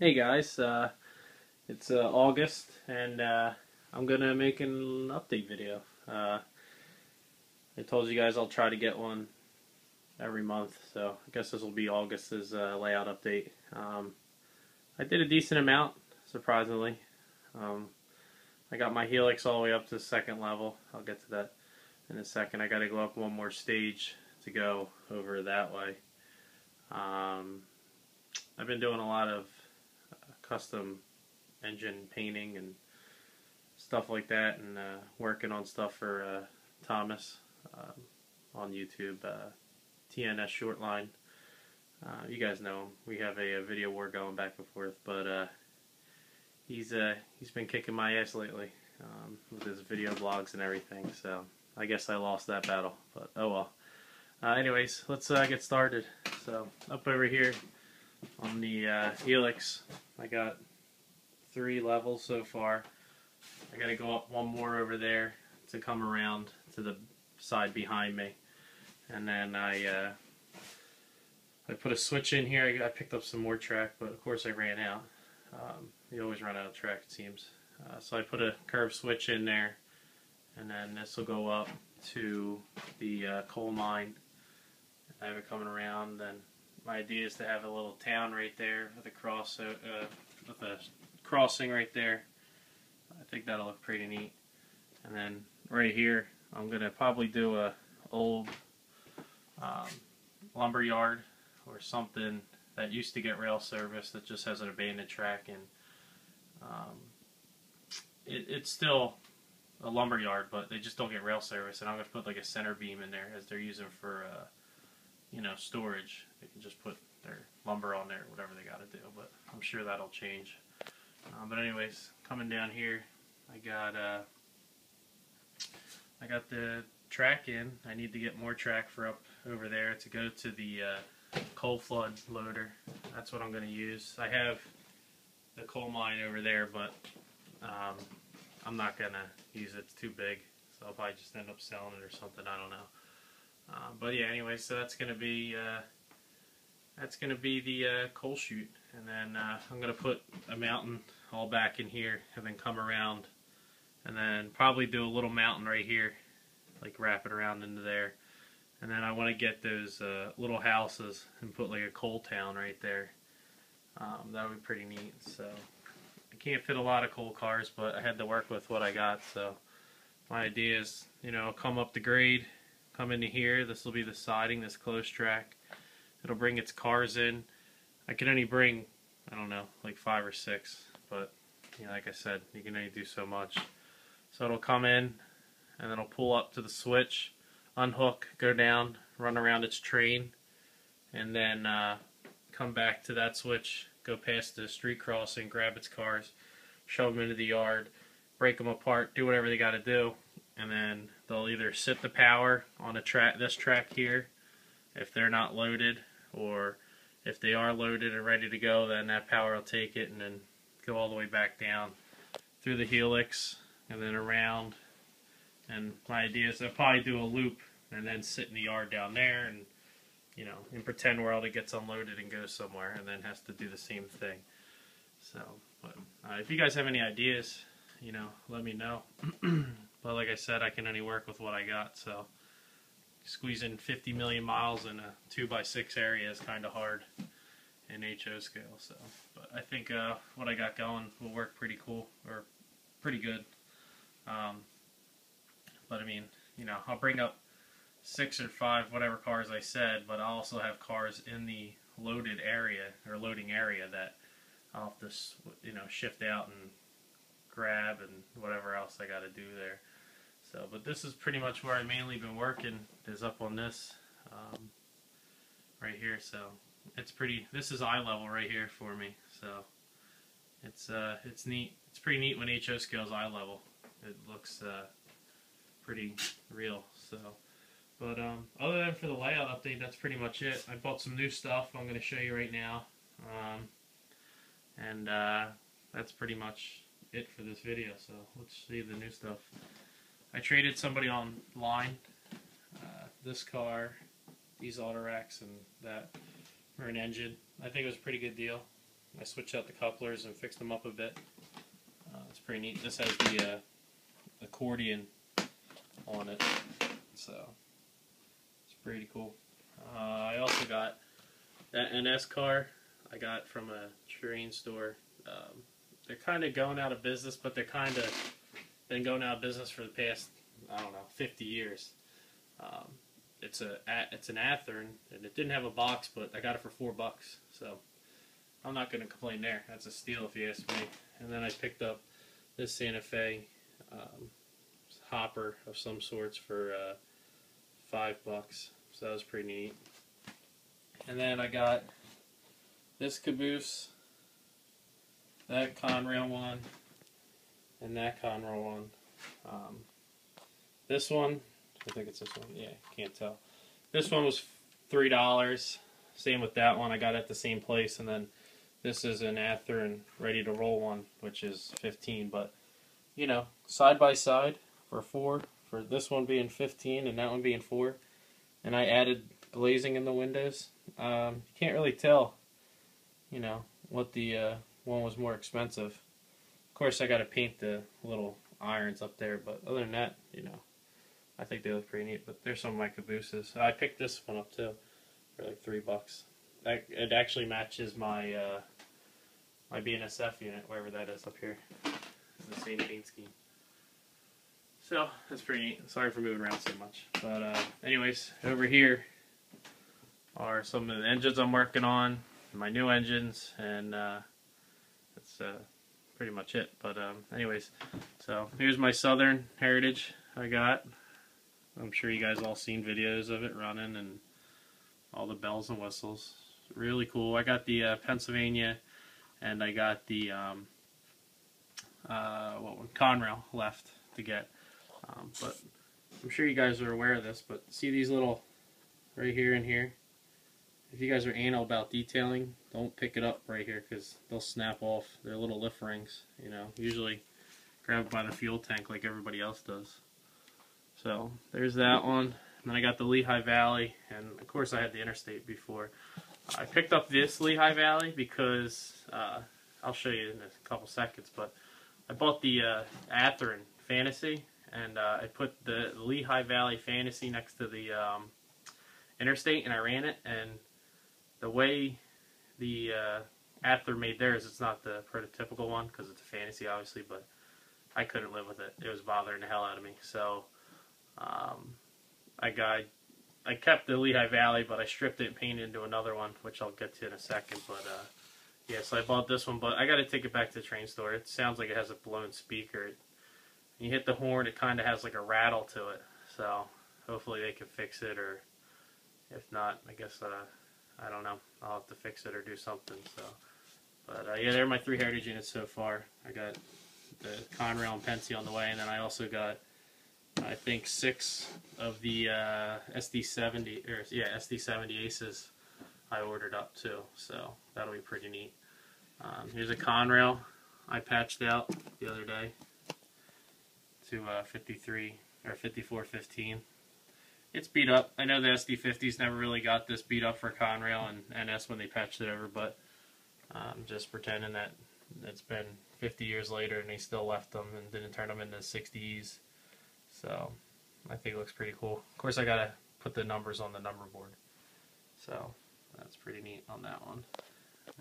Hey guys, it's August and I'm gonna make an update video. I told you guys I'll try to get one every month, so I guess this will be August's layout update. I did a decent amount, surprisingly. I got my Helix all the way up to the second level. I'll get to that in a second. I gotta go up one more stage to go over that way. I've been doing a lot of custom engine painting and stuff like that, and working on stuff for Thomas on YouTube, TNS Shortline. You guys know him. We have a video war going back and forth, but he's been kicking my ass lately with his video blogs and everything. So I guess I lost that battle, but oh well. Anyways, let's get started. So up over here on the Helix, I got 3 levels so far. I gotta go up one more over there to come around to the side behind me, and then I put a switch in here. I picked up some more track, but of course I ran out. You always run out of track, it seems. So I put a curve switch in there, and then this will go up to the coal mine. I have it coming around. Then my idea is to have a little town right there with a crossing right there. I think that'll look pretty neat. And then right here, I'm gonna probably do a old lumber yard or something that used to get rail service that just has an abandoned track, and it's still a lumber yard, but they just don't get rail service. And I'm gonna put like a center beam in there as they're using for storage. They can just put their lumber on there, whatever they got to do. But I'm sure that'll change. But anyways, coming down here, I got the track in. I need to get more track for up over there to go to the coal flood loader. That's what I'm going to use. I have the coal mine over there, but I'm not going to use it. It's too big, so I'll probably just end up selling it or something. I don't know. But yeah, anyway, so that's going to be the coal chute, and then I'm going to put a mountain all back in here, and then come around, and then probably do a little mountain right here, like wrap it around into there. And then I want to get those little houses and put like a coal town right there. That would be pretty neat. So I can't fit a lot of coal cars, but I had to work with what I got. So my idea is, come up the grade, come into here. This will be the siding, this closed track. It'll bring its cars in. I can only bring, I don't know, like 5 or 6, but like I said, you can only do so much. So it'll come in, and then it'll pull up to the switch, unhook, go down, run around its train, and then come back to that switch, go past the street crossing, grab its cars, shove them into the yard, break them apart, do whatever they got to do, and then they'll either sit the power on this track here if they're not loaded, or if they are loaded and ready to go, then that power will take it and then go all the way back down through the Helix and then around. And my idea is I'll probably do a loop and then sit in the yard down there, and in pretend world it gets unloaded and goes somewhere, and then has to do the same thing. So, but if you guys have any ideas, let me know. But like I said, I can only work with what I got, so squeezing 50 million miles in a 2x6 area is kind of hard in HO scale. So, but I think what I got going will work pretty cool, or pretty good. But I mean, I'll bring up 6 or 5 whatever cars I said, but I'll also have cars in the loaded area or loading area that I'll have to shift out and grab and whatever else I got to do there. So, but this is pretty much where I mainly been working, is up on this right here. So it's pretty. This is eye level right here for me. So it's neat. It's pretty neat when HO scale's eye level. It looks pretty real. So, but other than for the layout update, that's pretty much it. I bought some new stuff I'm going to show you right now, and that's pretty much it for this video. So let's see the new stuff. I traded somebody online this car, these auto racks, and that for an engine. I think it was a pretty good deal. I switched out the couplers and fixed them up a bit. It's pretty neat. This has the accordion on it, so it's pretty cool. I also got that NS car I got from a terrain store. They're kind of going out of business, but they're kind of been going out of business for the past, I don't know, 50 years. It's an Athearn, and it didn't have a box, but I got it for $4, so I'm not going to complain there. That's a steal if you ask me. And then I picked up this Santa Fe hopper of some sorts for $5, so that was pretty neat. And then I got this caboose, that Conrail one, and that Conrail one. This one, I think it's this one. Yeah, can't tell. This one was $3. Same with that one. I got it at the same place, and then this is an Athearn ready to roll one, which is $15. But you know, side by side for $4, for this one being $15 and that one being $4, and I added glazing in the windows. You can't really tell, you know, what the one was more expensive. Of course, I got to paint the little irons up there, but other than that, you know, I think they look pretty neat. But there's some of my cabooses. I picked this one up too for like $3. It actually matches my my BNSF unit, wherever that is up here. The same paint scheme. So that's pretty neat. Sorry for moving around so much. But anyways, over here are some of the engines I'm working on, my new engines, and that's pretty much it. But anyways, so here's my Southern Heritage I got. I'm sure you guys all seen videos of it running and all the bells and whistles. Really cool. I got the Pennsylvania, and I got the what one? Conrail left to get. But I'm sure you guys are aware of this, but see these little, right here and here? If you guys are anal about detailing, don't pick it up right here because they'll snap off. They're little lift rings, you know. Usually grab it by the fuel tank like everybody else does. So there's that one. And then I got the Lehigh Valley, and of course I had the Interstate before. I picked up this Lehigh Valley because, I'll show you in a couple seconds, but I bought the Athearn Fantasy, and I put the Lehigh Valley Fantasy next to the Interstate, and I ran it, and the way the Athearn made theirs, it's not the prototypical one, because it's a Fantasy, obviously, but I couldn't live with it. It was bothering the hell out of me, so I kept the Lehigh Valley, but I stripped it and painted into another one, which I'll get to in a second, but yeah, so I bought this one, but I got to take it back to the train store. It sounds like it has a blown speaker. When you hit the horn, it kind of has like a rattle to it. So hopefully they can fix it, or if not, I guess I don't know. I'll have to fix it or do something. So, but yeah, they're my 3 Heritage units so far. I got the Conrail and Pennsy on the way, and then I also got, I think, 6 of the SD70 or yeah SD70 Aces I ordered up too. So that'll be pretty neat. Here's a Conrail I patched out the other day to 53 or 5415. It's beat up. I know the SD50s never really got this beat up for Conrail and NS when they patched it over, but just pretending that it's been 50 years later and they still left them and didn't turn them into 60s. So I think it looks pretty cool. Of course, I gotta put the numbers on the number board. So that's pretty neat on that one.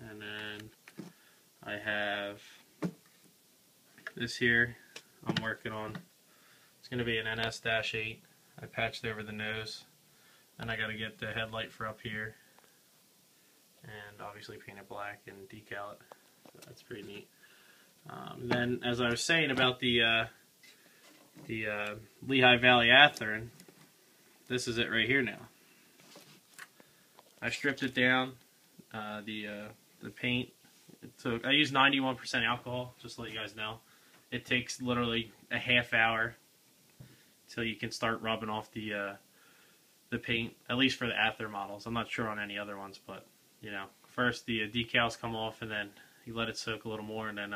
And then I have this here I'm working on. It's going to be an NS-8. I patched over the nose. And I got to get the headlight for up here. And obviously paint it black and decal it. So that's pretty neat. Then, as I was saying about the Lehigh Valley Athearn, this is it right here now. I stripped it down. The paint. So I use 91% alcohol, just to let you guys know. It takes literally a half hour till you can start rubbing off the paint, at least for the Athearn models. I'm not sure on any other ones, but you know, first the decals come off, and then you let it soak a little more, and then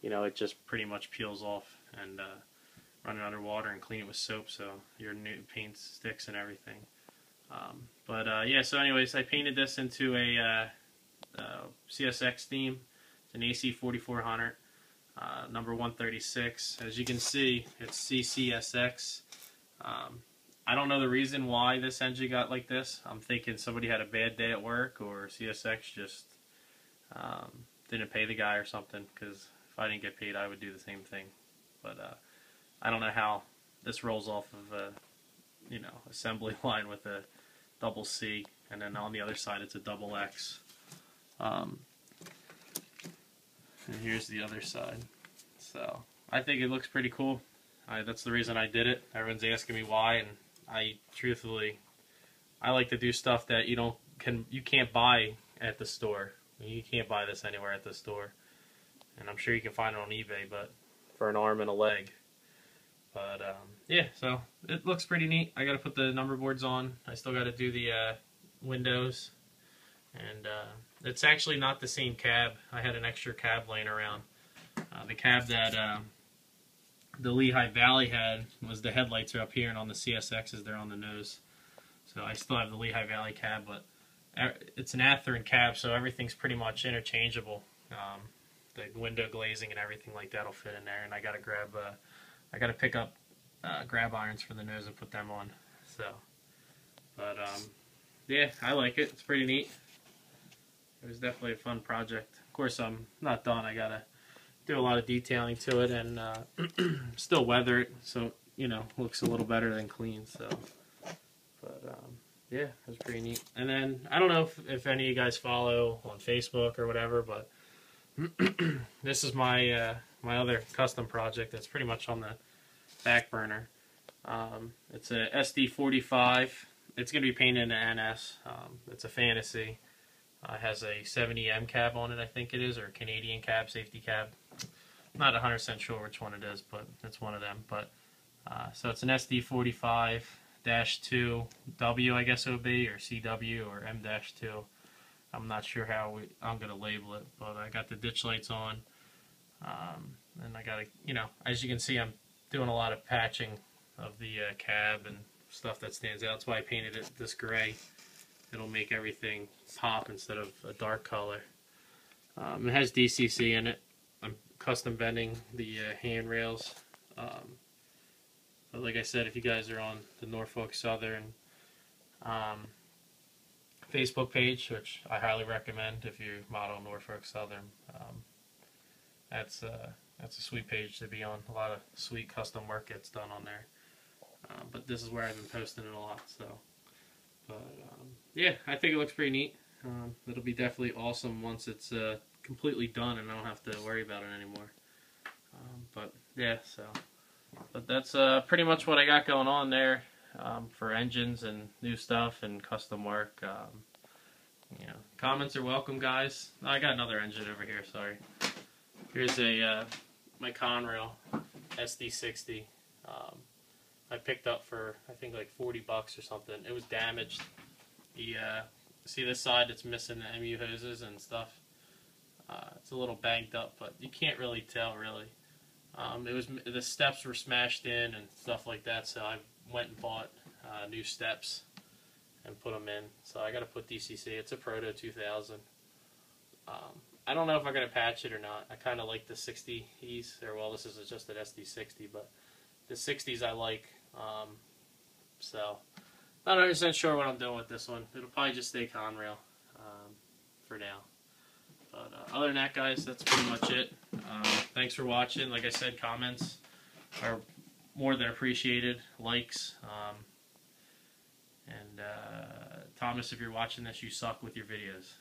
you know, it just pretty much peels off, and run it under water and clean it with soap so your new paint sticks and everything. But yeah, so anyways, I painted this into a CSX theme. It's an AC 4400, number 136. As you can see, it's CCSX. I don't know the reason why this engine got like this. I'm thinking somebody had a bad day at work, or CSX just didn't pay the guy or something, because if I didn't get paid, I would do the same thing. But I don't know how this rolls off of a assembly line with a double C, and then on the other side it's a double X. And here's the other side. So I think it looks pretty cool. That's the reason I did it. Everyone's asking me why, and truthfully, I like to do stuff that you can't buy at the store. You can't buy this anywhere at the store, and I'm sure you can find it on eBay, but for an arm and a leg. But yeah, so it looks pretty neat. I got to put the number boards on. I still got to do the windows, and it's actually not the same cab. I had an extra cab laying around. The cab that the Lehigh Valley had was the headlights are up here, and on the CSXs they're on the nose. So I still have the Lehigh Valley cab, but it's an Athearn cab, so everything's pretty much interchangeable. The window glazing and everything like that will fit in there, and I gotta pick up grab irons for the nose and put them on. So, but yeah, I like it. It's pretty neat. It was definitely a fun project. Of course, I'm not done. I gotta do a lot of detailing to it and still weather it, so looks a little better than clean. So, but yeah, it was pretty neat. And then I don't know if any of you guys follow on Facebook or whatever, but this is my my other custom project that's pretty much on the back burner. It's a SD45. It's going to be painted in NS. It's a Fantasy. It has a 70M cab on it, I think it is, or a Canadian cab, safety cab. I'm not 100% sure which one it is, but it's one of them. But so it's an SD45-2W, I guess it would be, or CW, or M-2. I'm not sure how I'm going to label it, but I got the ditch lights on. And I got to, as you can see, I'm doing a lot of patching of the cab and stuff that stands out. That's why I painted it this gray. It'll make everything pop instead of a dark color. It has DCC in it. I'm custom bending the handrails. But like I said, if you guys are on the Norfolk Southern Facebook page, which I highly recommend if you model Norfolk Southern, that's a sweet page to be on. A lot of sweet custom work gets done on there. But this is where I've been posting it a lot. So, but yeah, I think it looks pretty neat. It'll be definitely awesome once it's completely done and I don't have to worry about it anymore. But yeah, so but that's pretty much what I got going on there for engines and new stuff and custom work. Comments are welcome, guys. Oh, I got another engine over here. Sorry. Here's a my Conrail SD60. I picked up for I think like $40 or something. It was damaged. See this side? It's missing the MU hoses and stuff. It's a little banged up, but you can't really tell really. The steps were smashed in and stuff like that, so I went and bought new steps and put them in. So I got to put DCC. It's a Proto 2000. I don't know if I'm going to patch it or not. I kind of like the 60s, or well, this is just an SD60, but the 60s I like. So not 100% sure what I'm doing with this one. It'll probably just stay Conrail for now. But other than that, guys, that's pretty much it. Thanks for watching. Like I said, comments are more than appreciated. Likes. And Thomas, if you're watching this, you suck with your videos.